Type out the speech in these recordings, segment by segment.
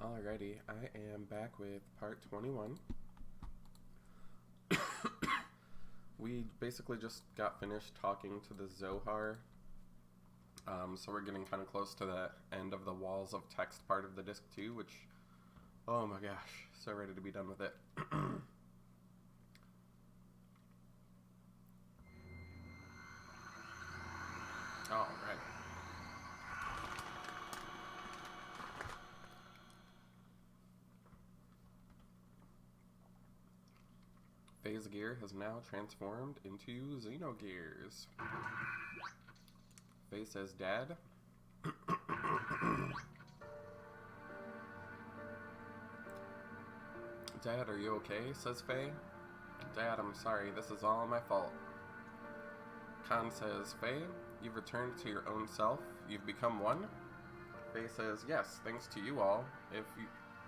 Alrighty, I am back with part 21. We basically just got finished talking to the Zohar, so we're getting kind of close to the end of the walls of text part of the disc 2, which, oh my gosh, so ready to be done with it. Alright. Phase Gear has now transformed into Xenogears. Faye says, Dad? Dad, are you okay? Says Faye. Dad, I'm sorry, this is all my fault. Khan says, Faye, you've returned to your own self. You've become one? Faye says, yes, thanks to you all.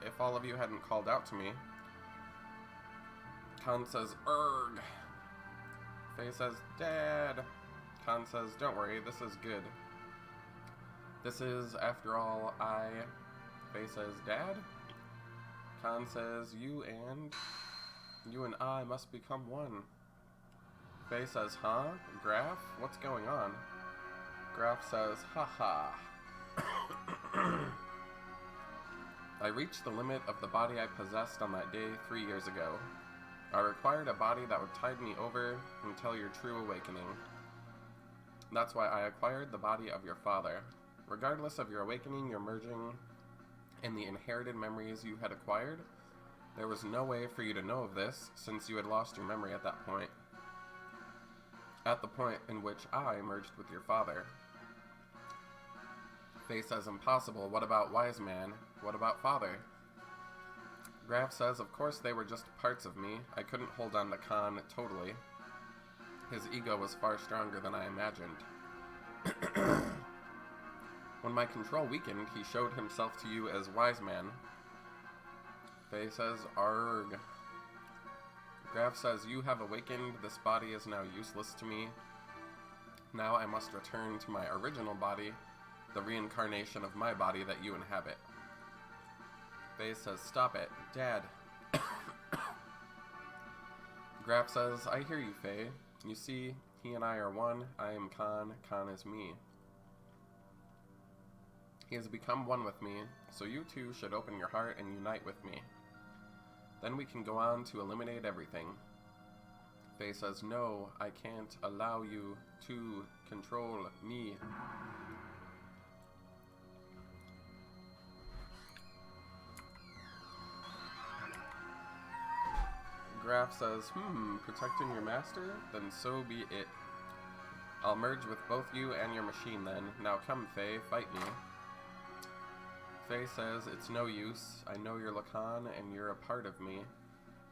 If all of you hadn't called out to me. Khan says, Erg. Faye says, Dad. Khan says, don't worry, this is good. This is, after all, I... Faye says, Dad? Khan says, you and I must become one. Faye says, huh? Graf? What's going on? Graf says, haha. I reached the limit of the body I possessed on that day 3 years ago. I required a body that would tide me over until your true awakening. That's why I acquired the body of your father. Regardless of your awakening, your merging, and the inherited memories you had acquired, there was no way for you to know of this, since you had lost your memory at that point. At the point in which I merged with your father. Faye says, impossible. What about Wise Man? What about father? Graf says, of course they were just parts of me. I couldn't hold on to Khan totally. His ego was far stronger than I imagined. When my control weakened, he showed himself to you as Wise Man. Faye says, arg. Graf says, you have awakened. This body is now useless to me. Now I must return to my original body, the reincarnation of my body that you inhabit. Faye says, stop it. Dad. Graf says, I hear you, Faye. You see, he and I are one. I am Khan. Khan is me. He has become one with me, so you two should open your heart and unite with me. Then we can go on to eliminate everything. Faye says, no, I can't allow you to control me. Graf says, protecting your master? Then so be it. I'll merge with both you and your machine then. Now come, Faye, fight me. Faye says, it's no use. I know you're Lacan and you're a part of me.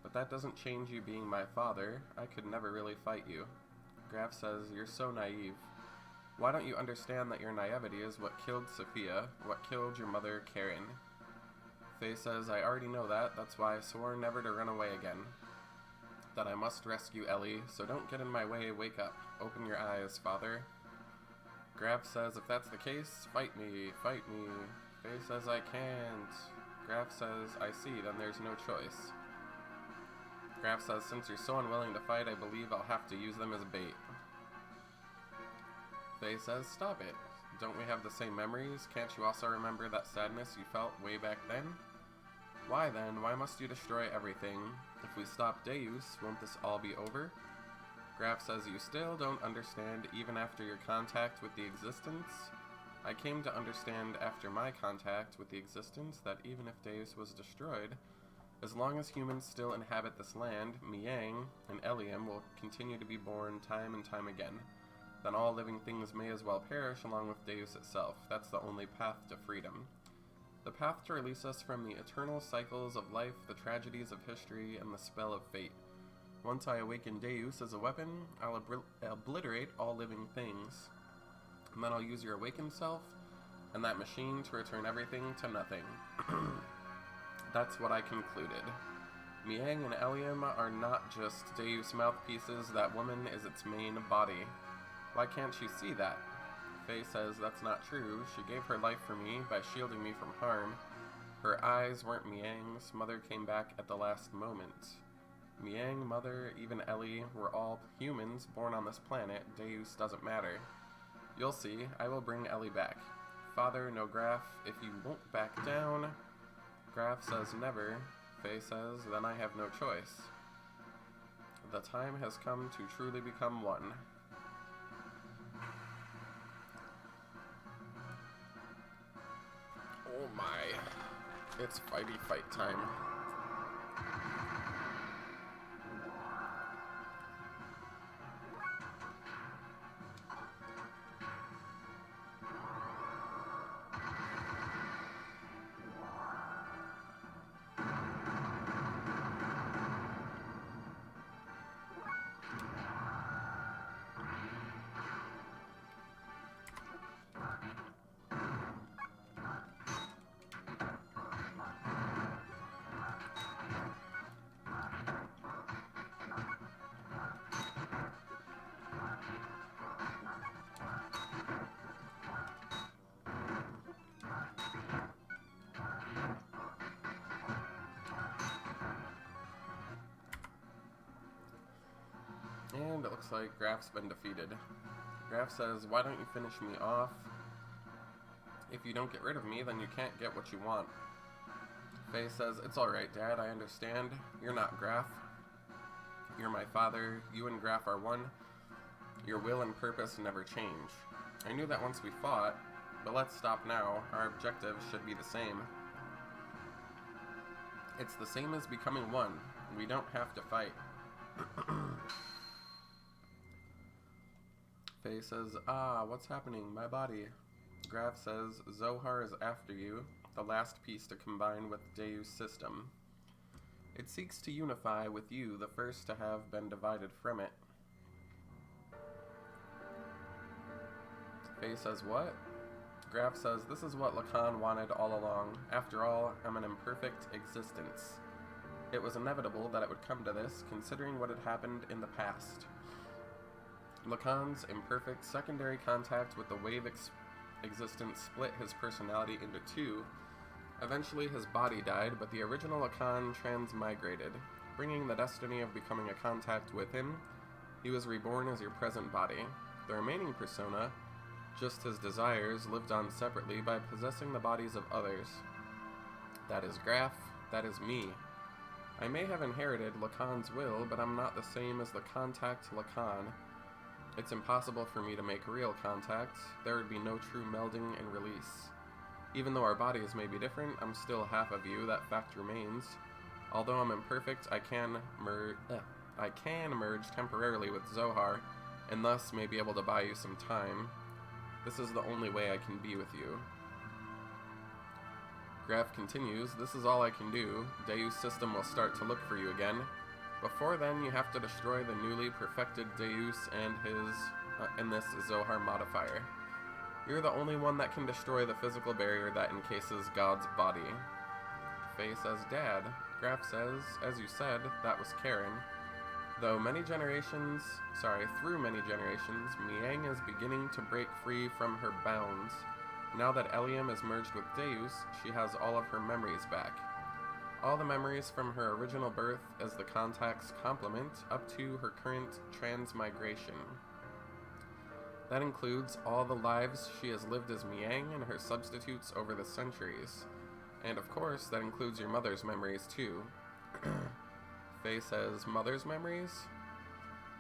But that doesn't change you being my father. I could never really fight you. Graf says, you're so naive. Why don't you understand that your naivety is what killed Sophia, what killed your mother, Karen? Faye says, I already know that. That's why I swore never to run away again. That I must rescue Ellie, so don't get in my way. Wake up. Open your eyes, father. Graf says, if that's the case, fight me, fight me. Faye says, I can't. Graf says, I see, then there's no choice. Graf says, since you're so unwilling to fight, I believe I'll have to use them as bait. Faye says, stop it. Don't we have the same memories? Can't you also remember that sadness you felt way back then? Why then? Why must you destroy everything? If we stop Deus, won't this all be over? Graf says, you still don't understand even after your contact with the existence? I came to understand after my contact with the existence that even if Deus was destroyed, as long as humans still inhabit this land, Miang and Eliam will continue to be born time and time again. Then all living things may as well perish along with Deus itself. That's the only path to freedom. The path to release us from the eternal cycles of life, the tragedies of history, and the spell of fate. Once I awaken Deus as a weapon, I'll obliterate all living things. And then I'll use your awakened self and that machine to return everything to nothing. That's what I concluded. Miang and Eliam are not just Deus mouthpieces, that woman is its main body. Why can't she see that? Faye says that's not true. She gave her life for me by shielding me from harm. Her eyes weren't Miang's. Mother came back at the last moment. Miang, Mother, even Ellie, we're all humans born on this planet. Deus doesn't matter. You'll see, I will bring Ellie back. Father, no Graf, if you won't back down. Graf says never. Faye says, then I have no choice. The time has come to truly become one. Oh my. It's fighty fight time. And it looks like Graf's been defeated. Graf says, why don't you finish me off? If you don't get rid of me, then you can't get what you want. Faye says, it's alright, Dad, I understand. You're not Graf. You're my father. You and Graf are one. Your will and purpose never change. I knew that once we fought, but let's stop now. Our objectives should be the same. It's the same as becoming one. We don't have to fight. Faye says, what's happening? My body. Graf says, Zohar is after you, the last piece to combine with Deus' system. It seeks to unify with you, the first to have been divided from it. Faye says, what? Graf says, this is what Lacan wanted all along. After all, I'm an imperfect existence. It was inevitable that it would come to this, considering what had happened in the past. Lacan's imperfect secondary contact with the wave existence split his personality into two. Eventually his body died, but the original Lacan transmigrated, bringing the destiny of becoming a contact with him. He was reborn as your present body. The remaining persona, just his desires, lived on separately by possessing the bodies of others. That is Graf, that is me. I may have inherited Lacan's will, but I'm not the same as the contact Lacan. It's impossible for me to make real contact. There would be no true melding and release. Even though our bodies may be different, I'm still half of you, that fact remains. Although I'm imperfect, I can merge temporarily with Zohar, and thus may be able to buy you some time. This is the only way I can be with you. Graf continues, this is all I can do. Deus' system will start to look for you again. Before then, you have to destroy the newly perfected Deus and this Zohar modifier. You're the only one that can destroy the physical barrier that encases God's body. Faye says, Dad. Graf says, as you said, that was Karen. Through many generations, Miang is beginning to break free from her bounds. Now that Eliam is merged with Deus, she has all of her memories back. All the memories from her original birth as the contact's complement up to her current transmigration. That includes all the lives she has lived as Miang and her substitutes over the centuries. And of course, that includes your mother's memories too. Faye says, Mother's memories?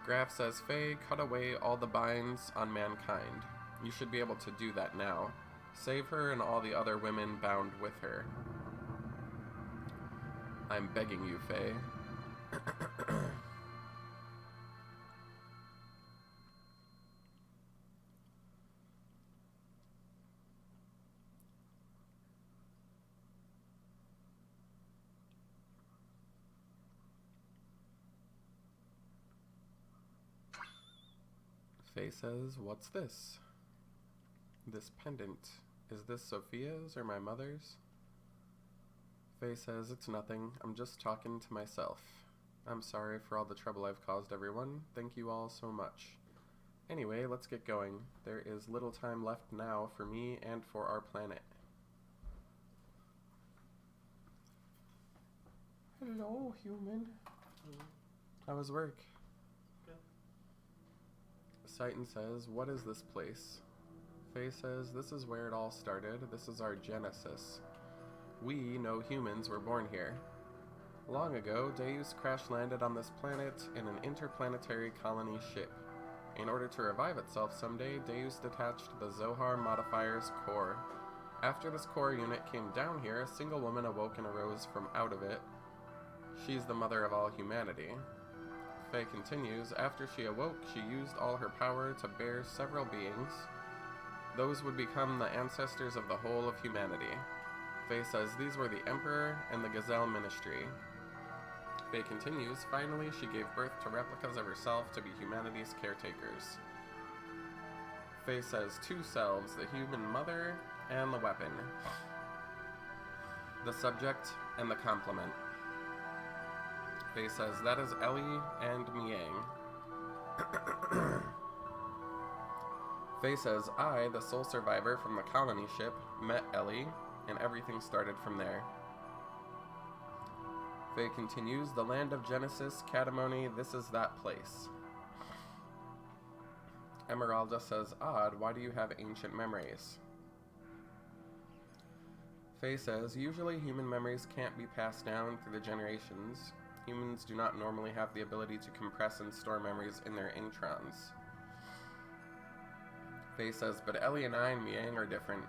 Graf says, Faye, cut away all the binds on mankind. You should be able to do that now. Save her and all the other women bound with her. I'm begging you, Faye. Faye says, what's this? This pendant. Is this Sophia's or my mother's? Faye says, it's nothing. I'm just talking to myself. I'm sorry for all the trouble I've caused everyone. Thank you all so much. Anyway, let's get going. There is little time left now for me and for our planet. Hello, human. How was work? Good. Satan says, what is this place? Faye says, this is where it all started. This is our genesis. We, no humans, were born here. Long ago, Deus crash-landed on this planet in an interplanetary colony ship. In order to revive itself someday, Deus detached the Zohar modifier's core. After this core unit came down here, a single woman awoke and arose from out of it. She's the mother of all humanity. Faye continues, after she awoke, she used all her power to bear several beings. Those would become the ancestors of the whole of humanity. Faye says these were the Emperor and the Gazelle Ministry. Faye continues, finally she gave birth to replicas of herself to be humanity's caretakers. Faye says two selves, the human mother and the weapon. The subject and the complement. Faye says that is Ellie and Miang. Faye says I, the sole survivor from the colony ship, met Ellie, and everything started from there. Faye continues, the land of Genesis, Catamony, this is that place. Emeralda says, odd, why do you have ancient memories? Faye says, usually human memories can't be passed down through the generations. Humans do not normally have the ability to compress and store memories in their introns. Faye says, but Ellie and I and Miang are different.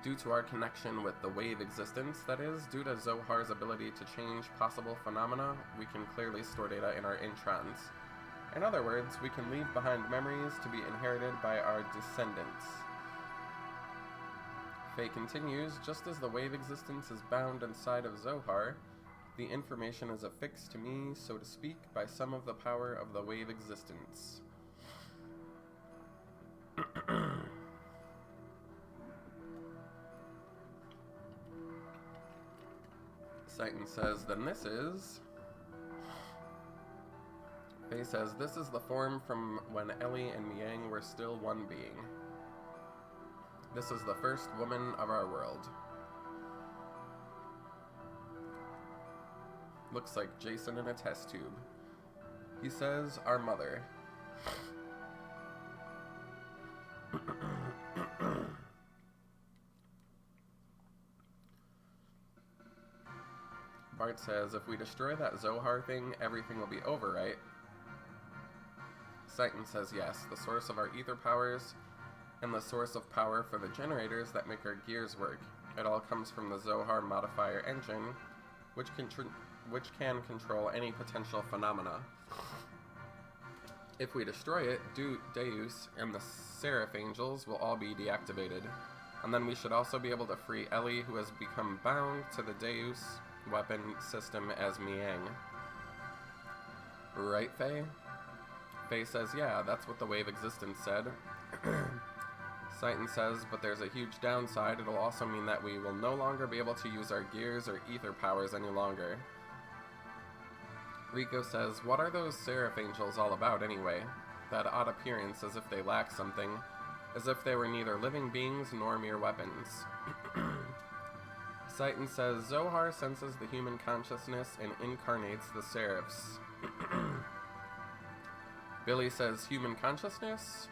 Due to our connection with the wave existence, that is, due to Zohar's ability to change possible phenomena, we can clearly store data in our introns. In other words, we can leave behind memories to be inherited by our descendants. Faye continues, just as the wave existence is bound inside of Zohar, the information is affixed to me, so to speak, by some of the power of the wave existence. Satan says, then this is... Faye says, this is the form from when Ellie and Miang were still one being. This is the first woman of our world. Looks like Jason in a test tube. He says, our mother. Bart says, if we destroy that Zohar thing, everything will be over, right? Satan says yes, the source of our ether powers and the source of power for the generators that make our gears work. It all comes from the Zohar modifier engine, which can control any potential phenomena. If we destroy it, Deus and the Seraph Angels will all be deactivated. And then we should also be able to free Ellie, who has become bound to the Deus weapon system as Miang. Right, Faye? Faye says, yeah, that's what the wave existence said. Satan says, but there's a huge downside. It'll also mean that we will no longer be able to use our gears or ether powers any longer. Rico says, what are those Seraph Angels all about anyway? That odd appearance as if they lack something, as if they were neither living beings nor mere weapons. Satan says, Zohar senses the human consciousness and incarnates the Seraphs. Billy says, human consciousness?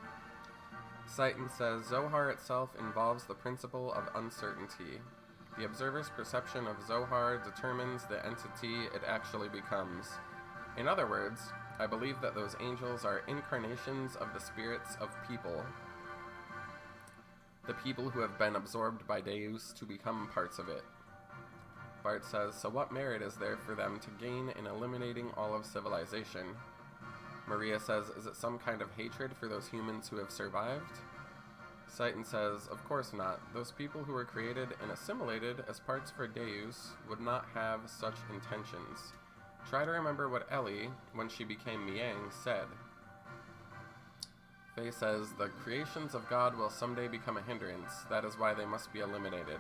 Satan says, Zohar itself involves the principle of uncertainty. The observer's perception of Zohar determines the entity it actually becomes. In other words, I believe that those angels are incarnations of the spirits of people. The people who have been absorbed by Deus to become parts of it. Bart says, so what merit is there for them to gain in eliminating all of civilization? Maria says, is it some kind of hatred for those humans who have survived? Satan says, of course not. Those people who were created and assimilated as parts for Deus would not have such intentions. Try to remember what Ellie, when she became Miang, said. Faye says, the creations of God will someday become a hindrance. That is why they must be eliminated.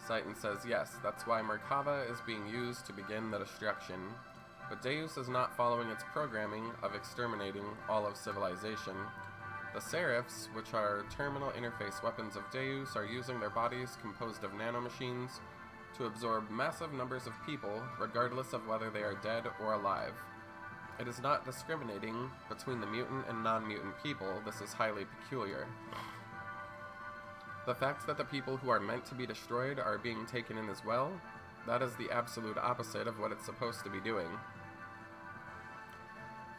Satan says, yes, that's why Merkava is being used to begin the destruction. But Deus is not following its programming of exterminating all of civilization. The Seraphs, which are terminal interface weapons of Deus, are using their bodies composed of nanomachines to absorb massive numbers of people, regardless of whether they are dead or alive. It is not discriminating between the mutant and non-mutant people. This is highly peculiar. The fact that the people who are meant to be destroyed are being taken in as well, that is the absolute opposite of what it's supposed to be doing.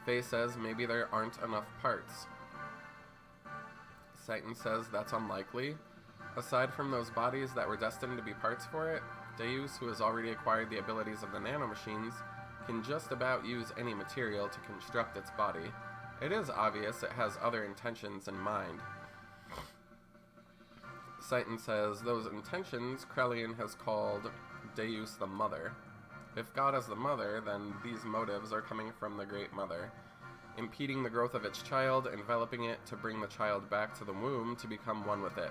Faye says maybe there aren't enough parts. Satan says that's unlikely. Aside from those bodies that were destined to be parts for it, Deus, who has already acquired the abilities of the nanomachines, can just about use any material to construct its body. It is obvious it has other intentions in mind. Satan says those intentions Krellian has called Deus the Mother. If God is the mother, then these motives are coming from the Great Mother, impeding the growth of its child, enveloping it to bring the child back to the womb to become one with it.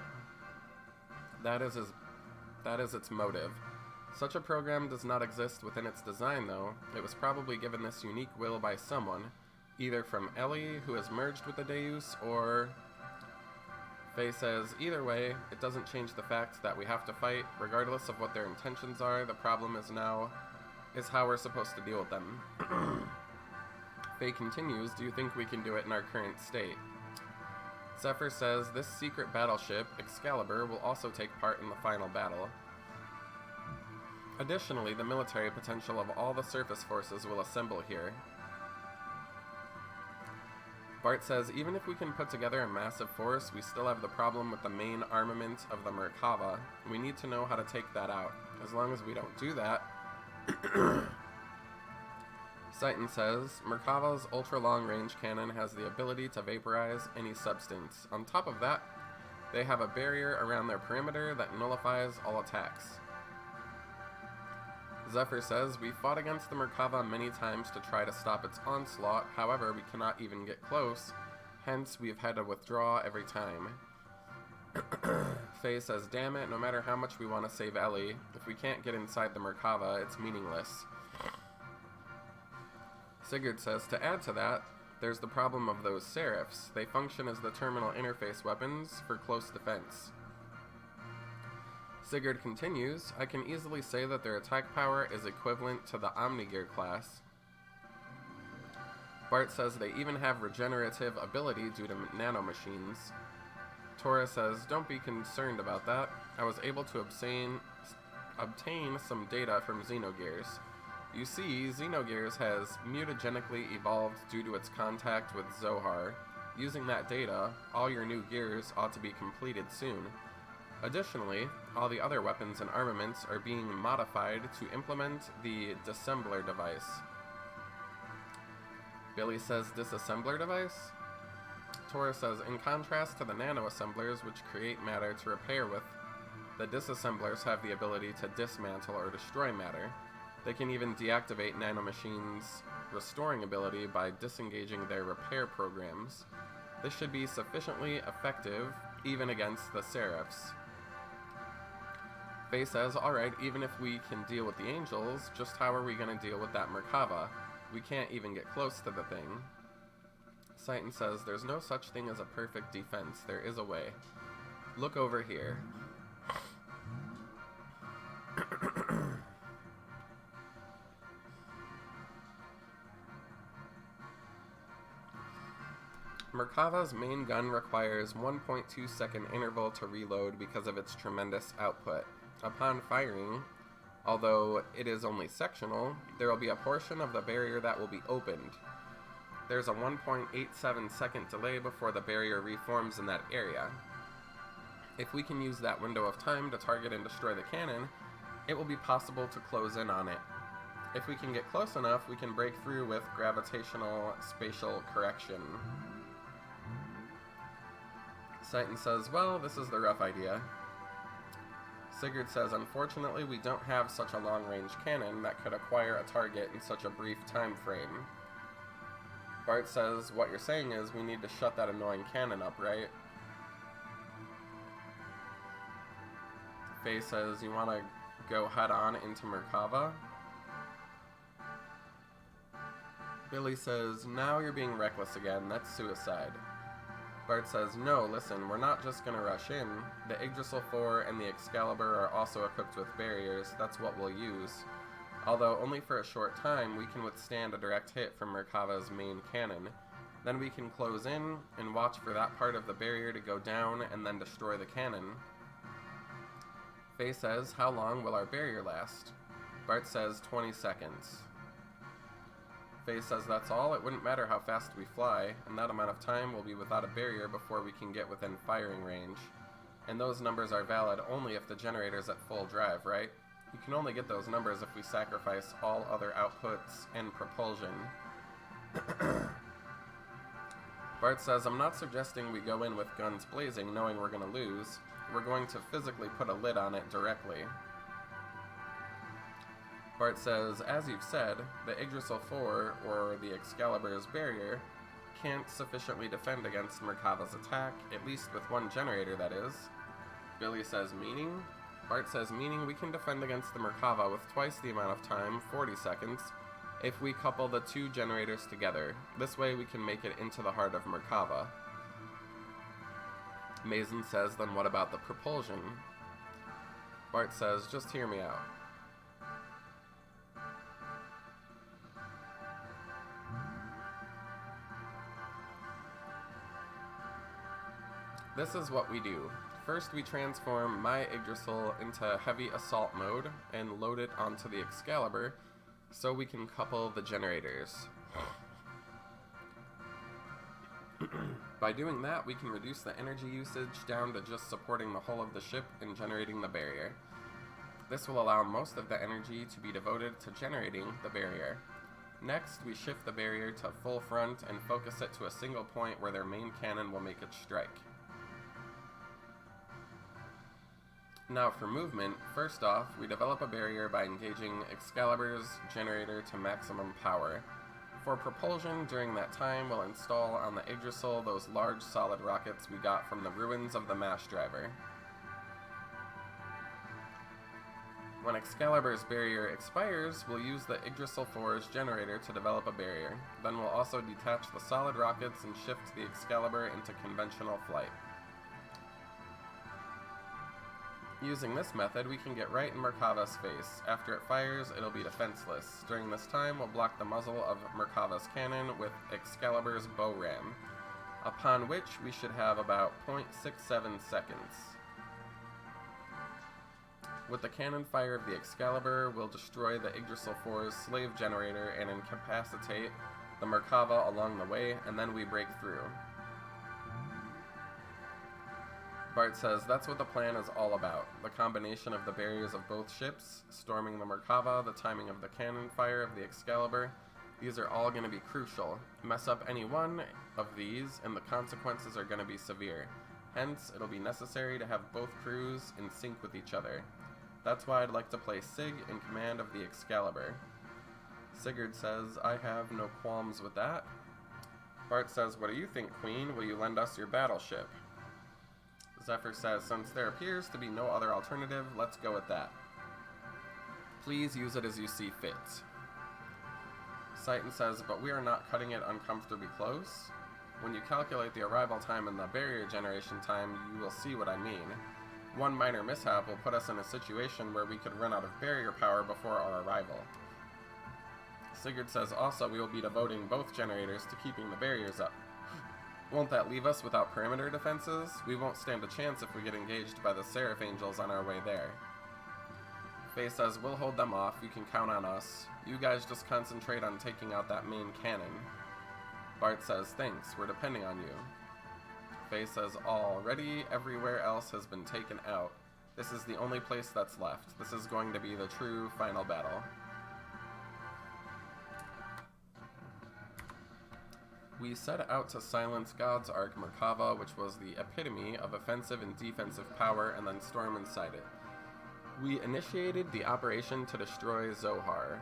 That is its motive. Such a program does not exist within its design, though. It was probably given this unique will by someone, either from Ellie, who has merged with the Deus, or... Faye says, either way, it doesn't change the fact that we have to fight, regardless of what their intentions are. The problem is how we're supposed to deal with them. Faye continues, do you think we can do it in our current state? Zephyr says, this secret battleship, Excalibur, will also take part in the final battle. Additionally, the military potential of all the surface forces will assemble here. Bart says, even if we can put together a massive force, we still have the problem with the main armament of the Merkava. We need to know how to take that out. As long as we don't do that... Satan says, Merkava's ultra-long-range cannon has the ability to vaporize any substance. On top of that, they have a barrier around their perimeter that nullifies all attacks. Zephyr says, we fought against the Merkava many times to try to stop its onslaught, however, we cannot even get close, hence we've had to withdraw every time. Faye says, damn it, no matter how much we want to save Ellie, if we can't get inside the Merkava, it's meaningless. Sigurd says, to add to that, there's the problem of those Seraphs. They function as the terminal interface weapons for close defense. Sigurd continues, I can easily say that their attack power is equivalent to the Omnigear class. Bart says they even have regenerative ability due to nanomachines. Tora says, don't be concerned about that. I was able to obtain some data from Xenogears. You see, Xenogears has mutagenically evolved due to its contact with Zohar. Using that data, all your new gears ought to be completed soon. Additionally, all the other weapons and armaments are being modified to implement the disassembler device. Billy says, disassembler device? Tora says, in contrast to the nano-assemblers which create matter to repair with, the disassemblers have the ability to dismantle or destroy matter. They can even deactivate nanomachines' restoring ability by disengaging their repair programs. This should be sufficiently effective even against the Seraphs. Faye says, alright, even if we can deal with the angels, just how are we going to deal with that Merkava? We can't even get close to the thing. Satan says, there's no such thing as a perfect defense. There is a way. Look over here. Merkava's main gun requires 1.2 second interval to reload because of its tremendous output. Upon firing, although it is only sectional, there will be a portion of the barrier that will be opened. There's a 1.87 second delay before the barrier reforms in that area. If we can use that window of time to target and destroy the cannon, it will be possible to close in on it. If we can get close enough, we can break through with gravitational spatial correction. Satan says, well, this is the rough idea. Sigurd says, unfortunately, we don't have such a long-range cannon that could acquire a target in such a brief time frame. Bart says, what you're saying is we need to shut that annoying cannon up, right? Faye says, you want to go head-on into Merkava? Billy says, now you're being reckless again. That's suicide. Bart says, no, listen, we're not just gonna rush in. The Yggdrasil 4 and the Excalibur are also equipped with barriers. That's what we'll use. Although only for a short time, we can withstand a direct hit from Merkava's main cannon. Then we can close in and watch for that part of the barrier to go down and then destroy the cannon. Faye says, how long will our barrier last? Bart says, 20 seconds. Faye says that's all. It wouldn't matter how fast we fly, and that amount of time will be without a barrier before we can get within firing range. And those numbers are valid only if the generator's at full drive, right? You can only get those numbers if we sacrifice all other outputs and propulsion. Bart says, I'm not suggesting we go in with guns blazing knowing we're going to lose. We're going to physically put a lid on it directly. Bart says, as you've said, the Yggdrasil 4, or the Excalibur's barrier, can't sufficiently defend against Merkava's attack, at least with one generator, that is. Billy says, meaning? Bart says, meaning we can defend against the Merkava with twice the amount of time, 40 seconds, if we couple the two generators together. This way we can make it into the heart of Merkava. Mason says, then what about the propulsion? Bart says, just hear me out. This is what we do. First we transform my Yggdrasil into heavy assault mode and load it onto the Excalibur so we can couple the generators. By doing that, we can reduce the energy usage down to just supporting the hull of the ship and generating the barrier. This will allow most of the energy to be devoted to generating the barrier. Next, we shift the barrier to full front and focus it to a single point where their main cannon will make its strike. Now for movement, first off, we develop a barrier by engaging Excalibur's generator to maximum power. For propulsion, during that time, we'll install on the Yggdrasil those large solid rockets we got from the ruins of the mash driver. When Excalibur's barrier expires, we'll use the Yggdrasil 4's generator to develop a barrier. Then we'll also detach the solid rockets and shift the Excalibur into conventional flight. Using this method, we can get right in Merkava's face. After it fires, it'll be defenseless. During this time, we'll block the muzzle of Merkava's cannon with Excalibur's bow ram, upon which we should have about 0.67 seconds. With the cannon fire of the Excalibur, we'll destroy the Yggdrasil 4's slave generator and incapacitate the Merkava along the way, and then we break through. Bart says that's what the plan is all about. The combination of the barriers of both ships, storming the Merkava, the timing of the cannon fire of the Excalibur, these are all going to be crucial. Mess up any one of these and the consequences are going to be severe. Hence, it'll be necessary to have both crews in sync with each other. That's why I'd like to place Sig in command of the Excalibur. Sigurd says, I have no qualms with that. Bart says, what do you think, Queen? Will you lend us your battleship? Zephyr says, since there appears to be no other alternative, let's go with that. Please use it as you see fit. Citan says, but we are not cutting it uncomfortably close. When you calculate the arrival time and the barrier generation time, you will see what I mean. One minor mishap will put us in a situation where we could run out of barrier power before our arrival. Sigurd says also we will be devoting both generators to keeping the barriers up. Won't that leave us without perimeter defenses? We won't stand a chance if we get engaged by the Seraph Angels on our way there. Faye says, we'll hold them off, you can count on us. You guys just concentrate on taking out that main cannon. Bart says, thanks, we're depending on you. Faye says, already everywhere else has been taken out. This is the only place that's left. This is going to be the true final battle. We set out to silence God's Ark Merkava, which was the epitome of offensive and defensive power, and then storm inside it. We initiated the operation to destroy Zohar.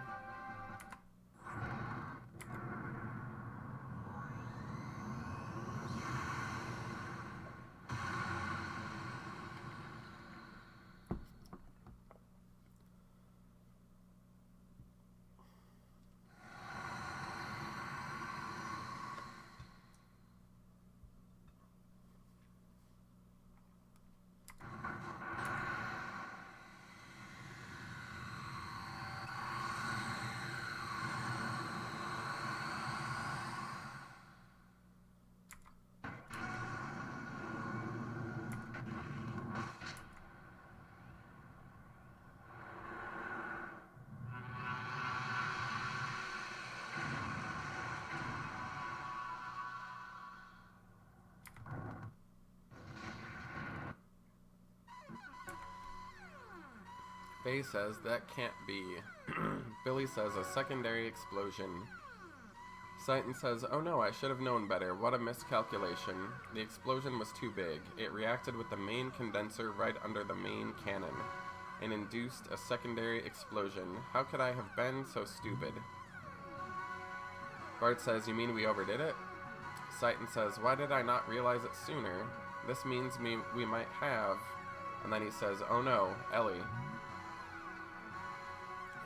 Faye says, that can't be. Billy says, a secondary explosion. Citan says, oh no, I should have known better. What a miscalculation. The explosion was too big. It reacted with the main condenser right under the main cannon and induced a secondary explosion. How could I have been so stupid? Bart says, you mean we overdid it? Citan says, why did I not realize it sooner? This means we might have... And then he says, oh no, Ellie.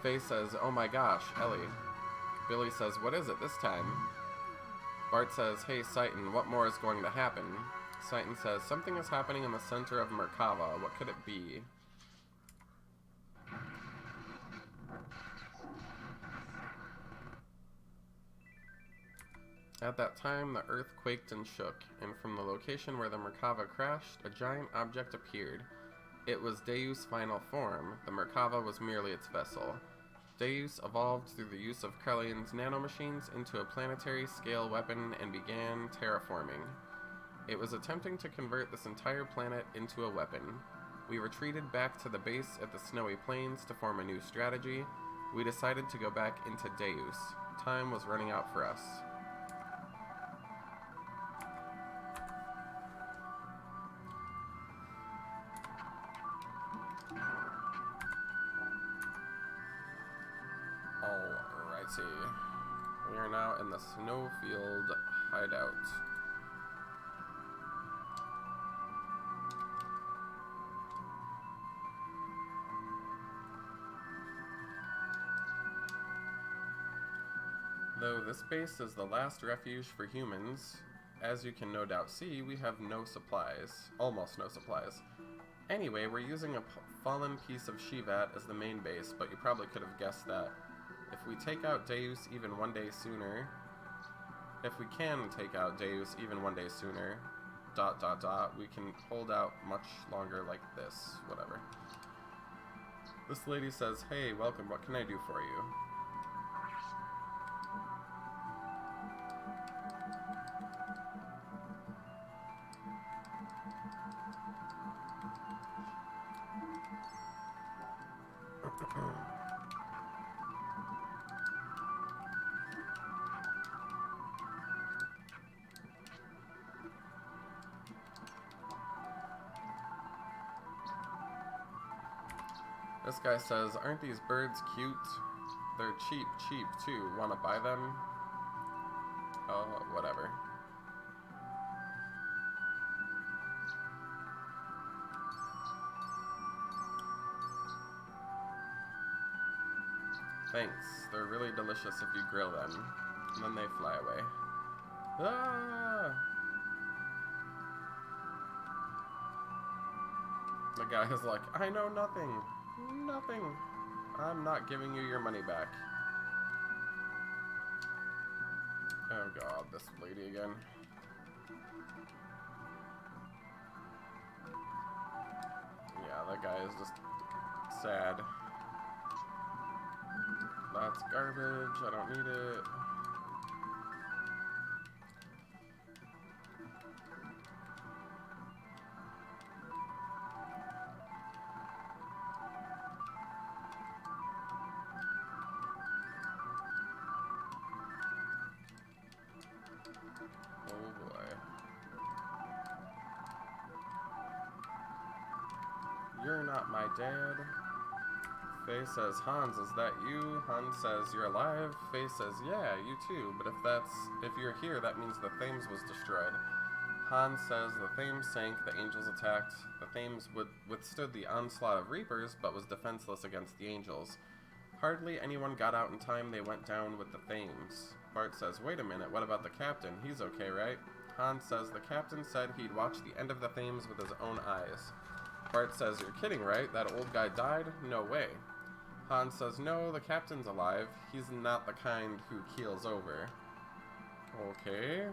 Faye says, oh my gosh, Ellie. Billy says, what is it this time? Bart says, hey Citan, what more is going to happen? Citan says, something is happening in the center of Merkava. What could it be? At that time, the earth quaked and shook, and from the location where the Merkava crashed, a giant object appeared. It was Deus' final form. The Merkava was merely its vessel. Deus evolved through the use of Krellian's nanomachines into a planetary-scale weapon and began terraforming. It was attempting to convert this entire planet into a weapon. We retreated back to the base at the Snowy Plains to form a new strategy. We decided to go back into Deus. Time was running out for us. We are now in the Snowfield hideout. Though this base is the last refuge for humans, as you can no doubt see, we have no supplies. Almost no supplies. Anyway, we're using a fallen piece of Shivat as the main base, but you probably could have guessed that. If we take out Deus even one day sooner, if we can take out Deus even one day sooner, ... we can hold out much longer like this, whatever. This lady says, hey, welcome, what can I do for you? This guy says, aren't these birds cute? They're cheap too. Wanna buy them? Oh, whatever. Thanks. They're really delicious if you grill them. And then they fly away. Ah! The guy is like, I know nothing. Nothing. I'm not giving you your money back. Oh god, this lady again. Yeah, that guy is just sad. That's garbage. I don't need it. You're not my dad. Faye says, Hans, is that you? Hans says, you're alive. Faye says, yeah, you too. But if you're here, that means the Thames was destroyed. Hans says, the Thames sank, the angels attacked. The Thames withstood the onslaught of Reapers, but was defenseless against the angels. Hardly anyone got out in time, they went down with the Thames. Bart says, wait a minute, what about the captain? He's okay, right? Hans says, the captain said he'd watch the end of the Thames with his own eyes. Bart says, you're kidding, right? That old guy died? No way. Hans says, no, the captain's alive. He's not the kind who keels over. Okay.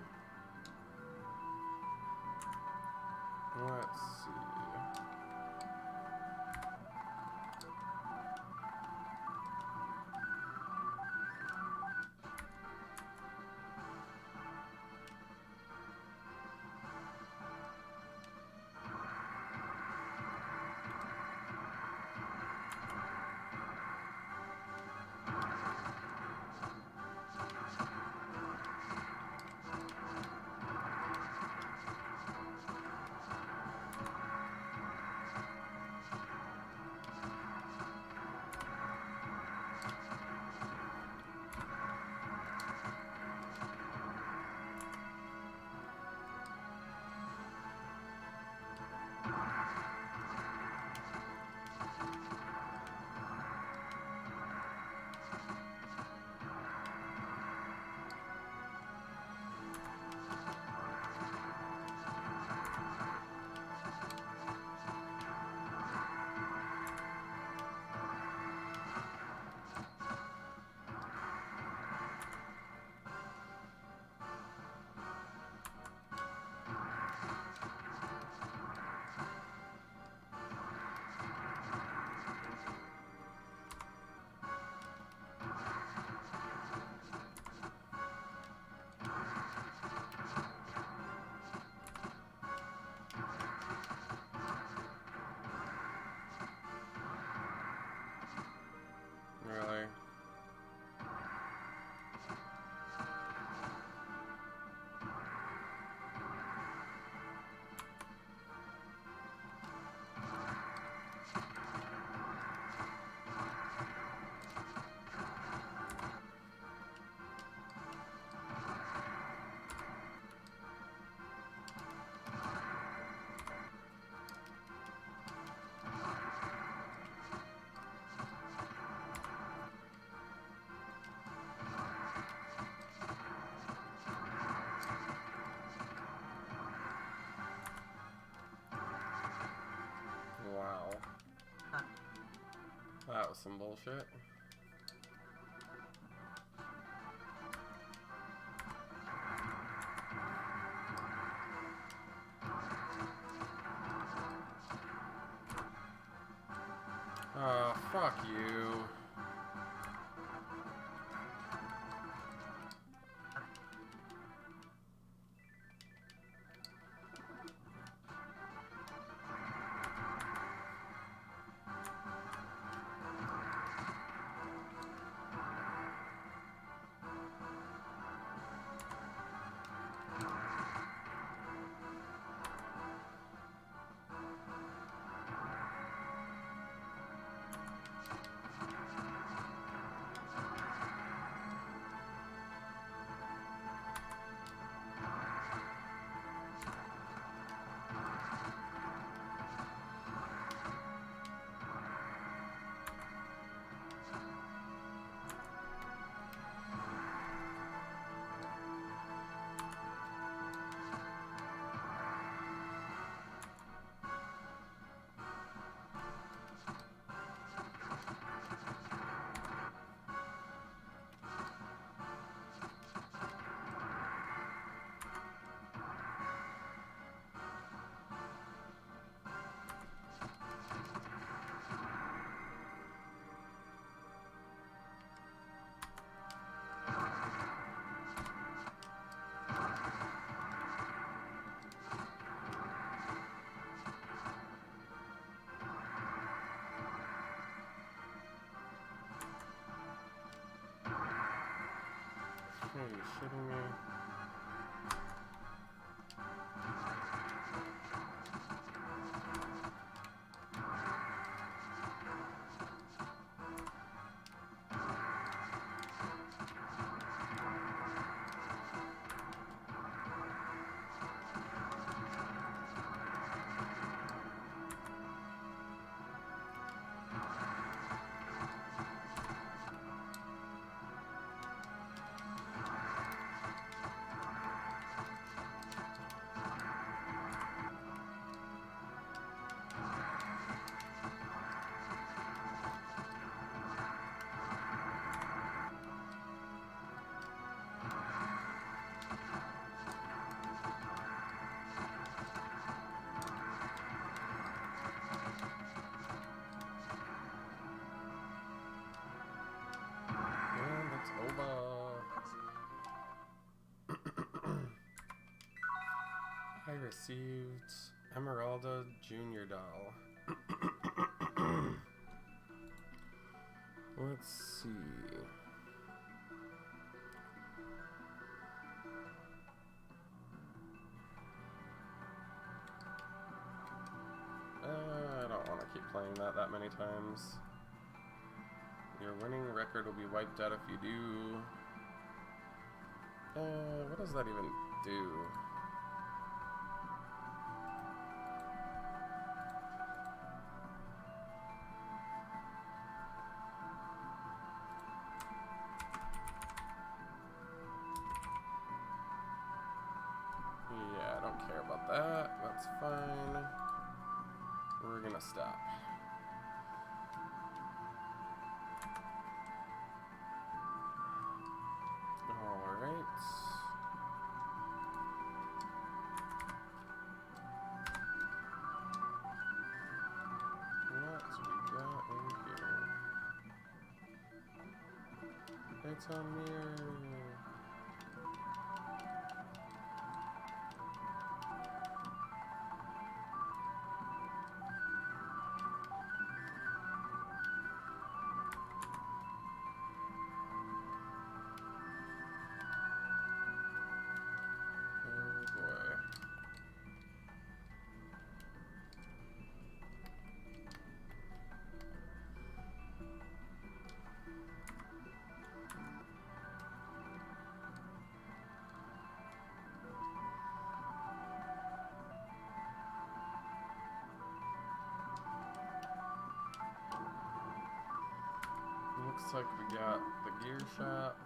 Let's see. That was some bullshit. Oh, fuck you. Are you shitting me? I received Emeralda Junior doll. Let's see. I don't want to keep playing that many times. Your winning record will be wiped out if you do. What does that even do? Yeah, I don't care about that. That's fine. We're gonna stop. Alright. What we got in here? It's on mirror. Looks like we got the gear shop.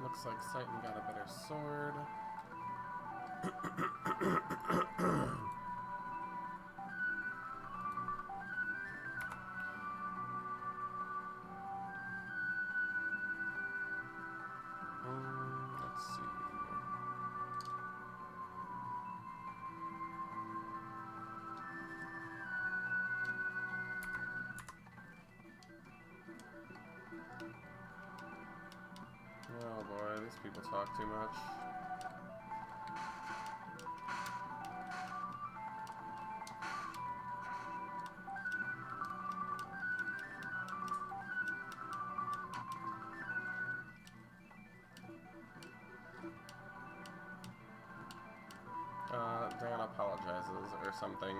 Looks like Satan got a better sword. Let's see. Oh boy, these people talk too much. Dan apologizes or something.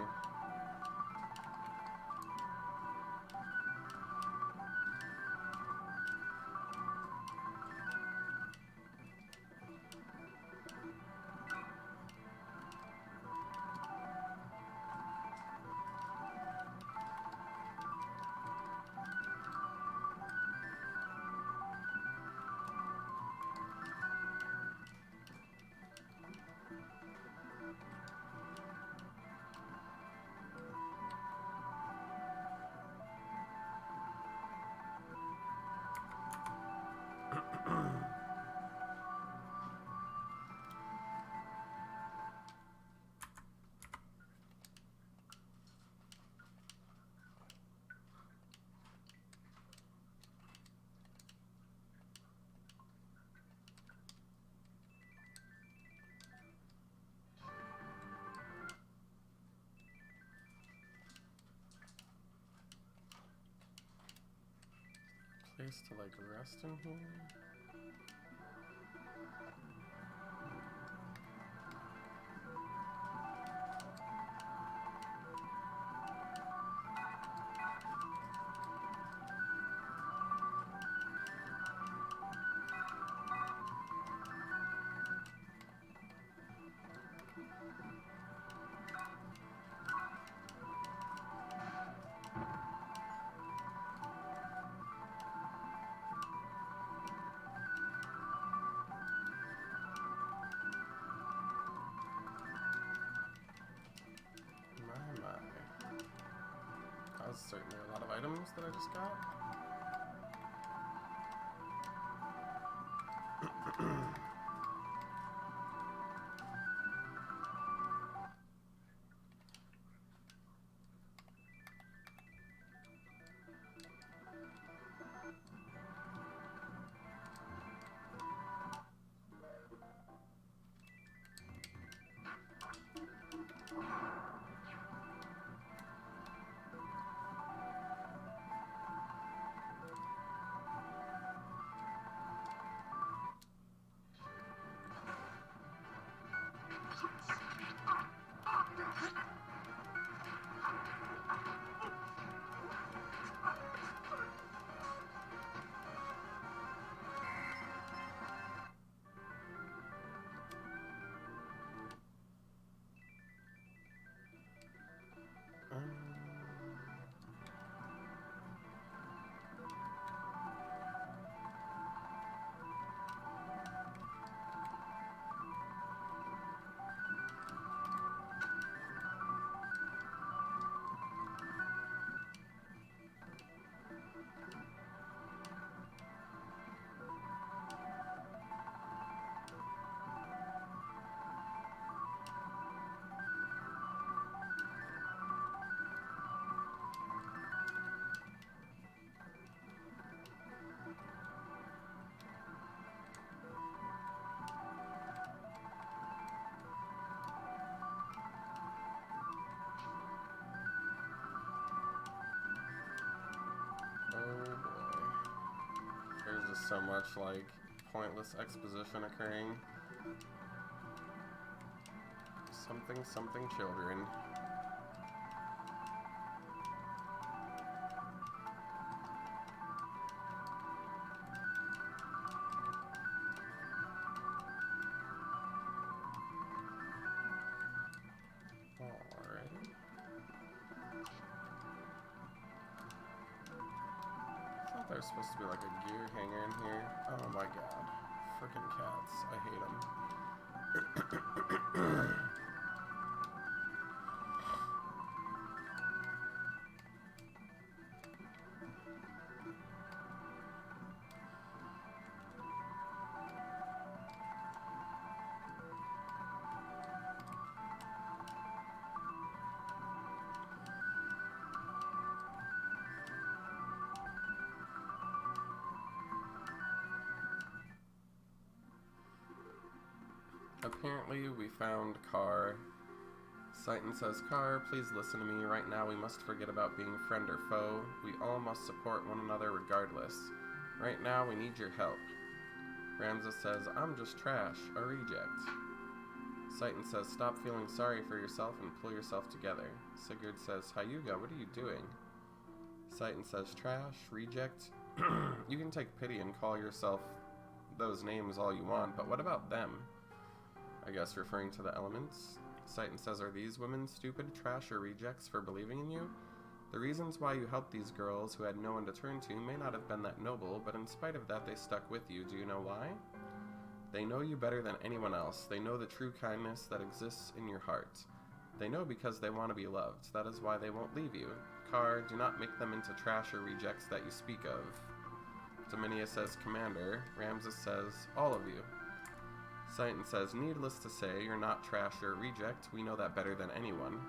Place to like rest in here. Certainly a lot of items that I just got. just so much, like, pointless exposition occurring. Something, something children. There's supposed to be like a gear hanger in here. Oh my god. Frickin' cats. I hate them. Apparently, we found Car. Citan says, Car, please listen to me. Right now, we must forget about being friend or foe. We all must support one another regardless. Right now, we need your help. Ramses says, I'm just trash, a reject. Citan says, stop feeling sorry for yourself and pull yourself together. Sigurd says, Hyuga, what are you doing? Citan says, trash, reject. You can take pity and call yourself those names all you want, but what about them? I guess referring to the elements. Citan says, are these women stupid, trash, or rejects for believing in you? The reasons why you helped these girls who had no one to turn to may not have been that noble, but in spite of that they stuck with you. Do you know why? They know you better than anyone else. They know the true kindness that exists in your heart. They know because they want to be loved. That is why they won't leave you. Car, do not make them into trash or rejects that you speak of. Dominia says, Commander. Ramses says, all of you. Citan says, needless to say, you're not trash or reject. We know that better than anyone.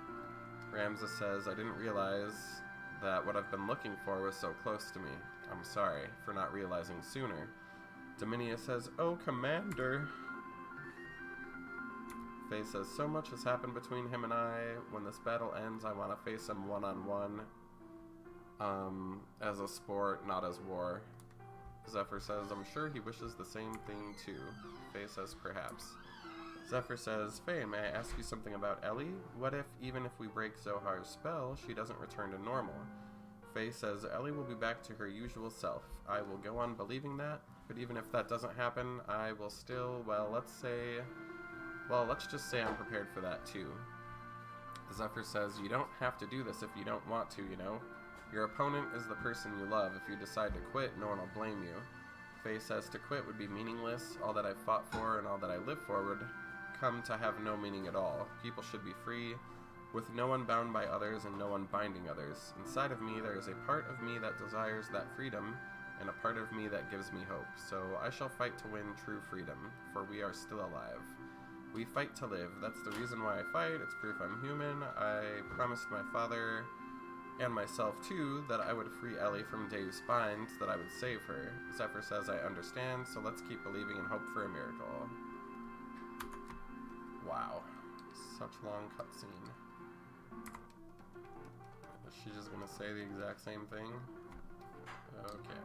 Ramses says, I didn't realize that what I've been looking for was so close to me. I'm sorry for not realizing sooner. Dominia says, oh, Commander. Faye says, so much has happened between him and I. When this battle ends, I want to face him one-on-one. As a sport, not as war. Zephyr says, I'm sure he wishes the same thing too. Faye says, perhaps. Zephyr says, Faye, may I ask you something about Ellie? What if, even if we break Zohar's spell, she doesn't return to normal? Faye says, Ellie will be back to her usual self. I will go on believing that, but even if that doesn't happen, I will still, let's just say I'm prepared for that too. Zephyr says, you don't have to do this if you don't want to, you know? Your opponent is the person you love. If you decide to quit, no one will blame you. Faye says to quit would be meaningless. All that I fought for and all that I live for would come to have no meaning at all. People should be free, with no one bound by others and no one binding others. Inside of me, there is a part of me that desires that freedom, and a part of me that gives me hope. So I shall fight to win true freedom, for we are still alive. We fight to live. That's the reason why I fight. It's proof I'm human. I promised my father and myself too that I would free Ellie from Dave's spines, that I would save her. Zephyr says I understand, so let's keep believing and hope for a miracle. Wow. Such long cutscene. Is she just gonna say the exact same thing? Okay.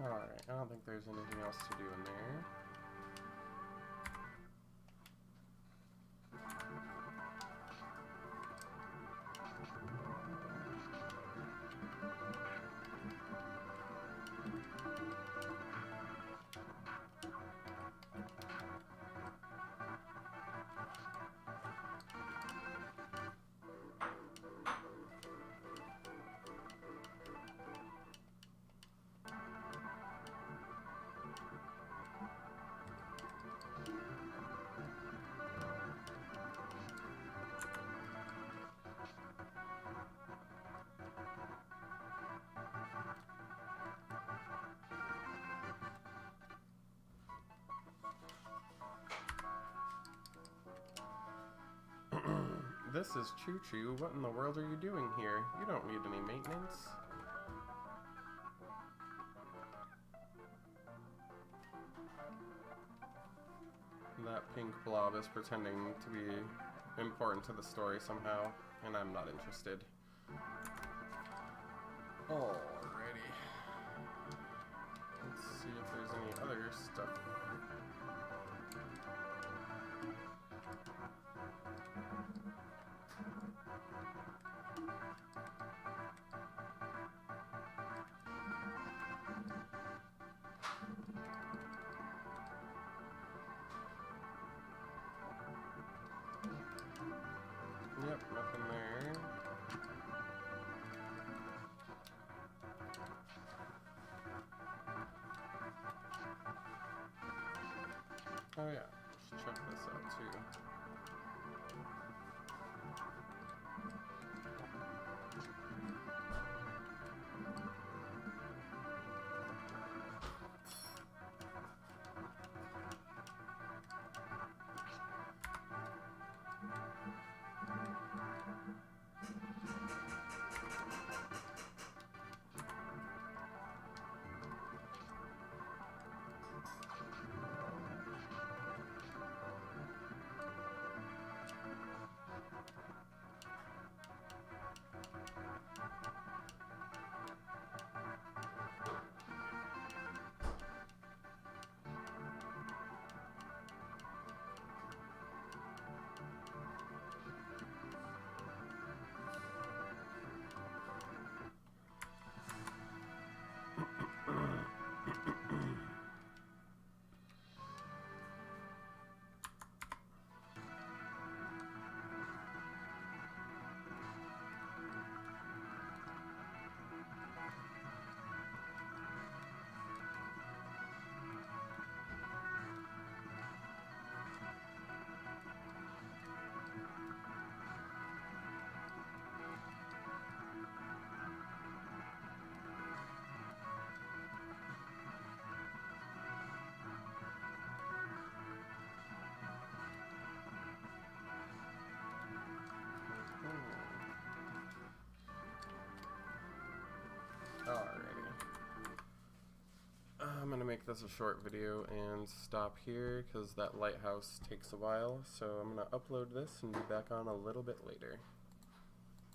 Alright, I don't think there's anything else to do in there. This is Choo Choo. What in the world are you doing here? You don't need any maintenance. That pink blob is pretending to be important to the story somehow, and I'm not interested. Alrighty. Let's see if there's any other stuff. Yep, nothing there. Oh yeah, let's check this out too. Alrighty. I'm gonna make this a short video and stop here because that lighthouse takes a while, so I'm gonna upload this and be back on a little bit later.